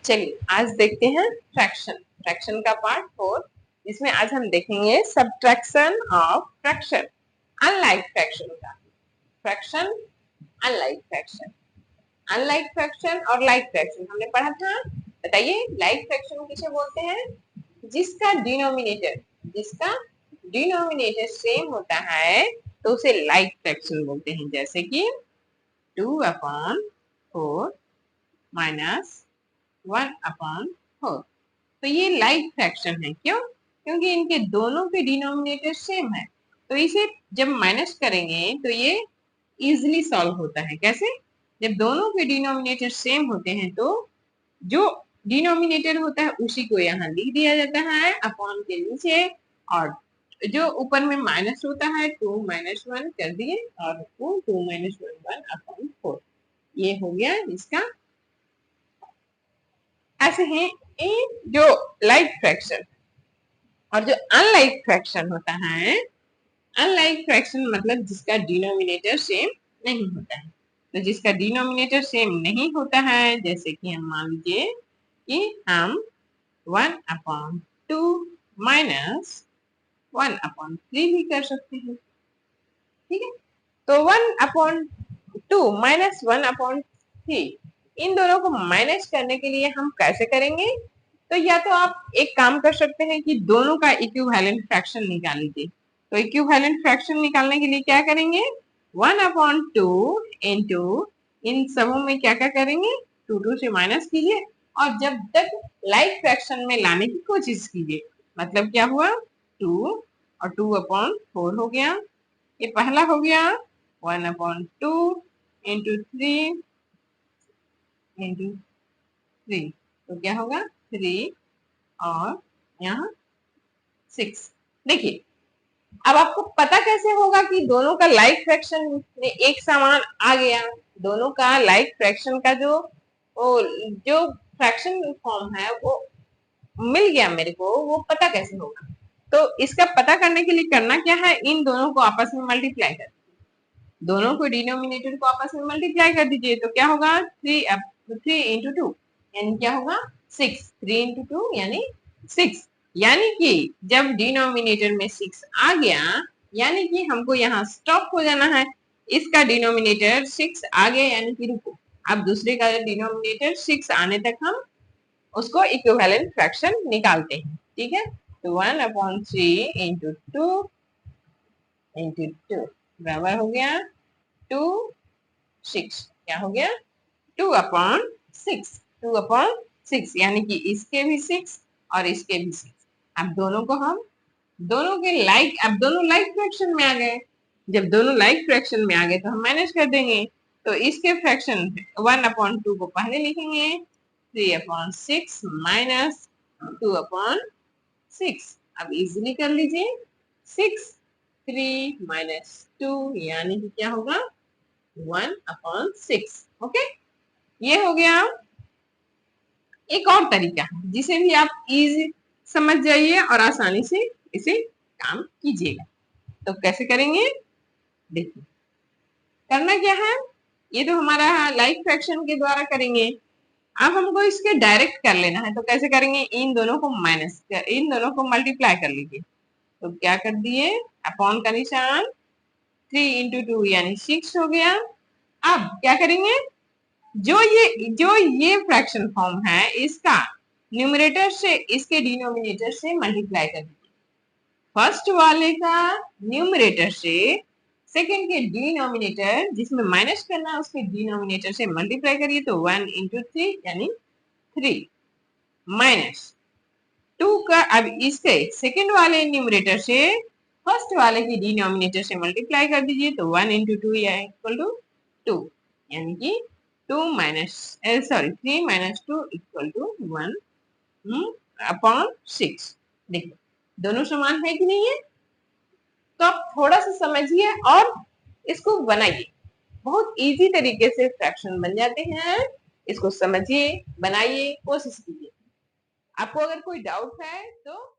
चलिए आज देखते हैं फ्रैक्शन का पार्ट 4, जिसमें आज हम देखेंगे subtraction of fraction. Unlike fraction का फ्रैक्शन, अनलाइक फ्रैक्शन और लाइक फ्रैक्शन हमने पढ़ा था। बताइए लाइक फ्रैक्शन किसे बोलते हैं? जिसका डिनोमिनेटर सेम होता है तो उसे लाइक फ्रैक्शन बोलते हैं। जैसे कि 2/4 माइनस 1/4, तो ये लाइक फ्रैक्शन है। क्यों? क्योंकि इनके दोनों के डिनोमिनेटर सेम है, तो इसे जब माइनस करेंगे तो ये इजिली सॉल्व होता है। कैसे? जब दोनों के डिनोमिनेटर सेम होते हैं तो जो डिनोमिनेटर होता है उसी को यहाँ लिख दिया जाता है अपॉन के नीचे, और जो ऊपर में माइनस होता है 2 - 1 कर दिए और 2 - 1 1/4, ये हो गया इसका। ऐसे हैं ये जो लाइक फ्रैक्शन। और जो अनलाइक फ्रैक्शन होता है, अनलाइक फ्रैक्शन मतलब जिसका डिनोमिनेटर सेम नहीं होता है। तो जिसका डिनोमिनेटर सेम नहीं होता है, जैसे कि हम मान लीजिए कि हम 1/2 माइनस 1/3 भी कर सकते हैं। ठीक है, तो 1/2 माइनस 1/3, इन दोनों को माइनस करने के लिए हम कैसे करेंगे? तो या तो आप एक काम कर सकते हैं कि दोनों का इक्विवेलेंट फ्रैक्शन निकाल लीजिए। तो इक्विवेलेंट फ्रैक्शन निकालने के लिए क्या करेंगे? 1/2 इंटू इन सबों में क्या क्या करेंगे? 2 से माइनस कीजिए और जब तक लाइक फ्रैक्शन में लाने की कोशिश कीजिए। मतलब क्या हुआ? 2 और 2/4 हो गया। ये पहला हो गया 1/2 इंटू 3 इंटू 3, तो क्या होगा 3 और यहाँ 6। देखिए अब आपको पता कैसे होगा कि दोनों का लाइक फ्रैक्शन में एक समान आ गया? दोनों का लाइक फ्रैक्शन का जो फ्रैक्शन फॉर्म है वो मिल गया मेरे को, वो पता कैसे होगा? तो इसका पता करने के लिए करना क्या है, इन दोनों को आपस में मल्टीप्लाई कर, दोनों को डिनोमिनेटर को आपस में मल्टीप्लाई कर दीजिए। तो क्या होगा 3 इंटू 2 यानी क्या होगा 6, 3 इंटू 2 यानी 6। यानी कि जब डिनोमिनेटर में 6 आ गया यानी कि हमको यहाँ स्टॉप हो जाना है। इसका डिनोमिनेटर 6 आ गया यानी कि रुको, अब दूसरे का डिनोमिनेटर 6 आने तक हम उसको इक्विवेलेंट फ्रैक्शन निकालते हैं। ठीक है, तो 1/3 इंटू 2 इंटू 2 बराबर हो गया 2 6। क्या हो गया 2/6, 2/6 यानी कि इसके भी 6 और इसके भी 6। अब दोनों को हम दोनों के लाइक, अब दोनों लाइक फ्रैक्शन में आ गए। जब दोनों लाइक फ्रैक्शन में आ गए तो हम माइनस कर देंगे। तो इसके फ्रैक्शन 1/2 को पहले लिखेंगे 3/6 माइनस 2/6। अब इजीली कर लीजिए 6 3 माइनस 2 यानी कि क्या होगा 1/6। ओके, ये हो गया। एक और तरीका है जिसे भी आप इजी समझ जाइए और आसानी से इसे काम कीजिएगा। तो कैसे करेंगे? देखिए करना क्या है, ये तो हमारा लाइक फ्रैक्शन के द्वारा करेंगे। अब हमको इसके डायरेक्ट कर लेना है, तो कैसे करेंगे? इन दोनों को इन दोनों को मल्टीप्लाई कर लीजिए। तो क्या कर दिए अपॉन का निशान, 3 इंटू 2 यानी 6 हो गया। अब क्या करेंगे? जो ये फ्रैक्शन फॉर्म है इसका न्यूमरेटर से इसके डिनोमिनेटर से मल्टीप्लाई कर दीजिए। फर्स्ट वाले का न्यूमरेटर से सेकंड के डिनोमिनेटर जिसमें माइनस करना है उसके डिनोमिनेटर से मल्टीप्लाई करिए। तो 1 इंटू 3 यानी 3 माइनस 2 का, अब इसके सेकंड वाले न्यूमरेटर से फर्स्ट वाले की डिनोमिनेटर से मल्टीप्लाई कर दीजिए। तो 1 इंटू 2 इक्वल टू 2 यानी कि 3 माइनस 2 इक्वल टू 1/6। देखिए दोनों समान है कि नहीं है? तो आप थोड़ा सा समझिए और इसको बनाइए। बहुत इजी तरीके से फ्रैक्शन बन जाते हैं। इसको समझिए, बनाइए, कोशिश कीजिए। आपको अगर कोई डाउट है तो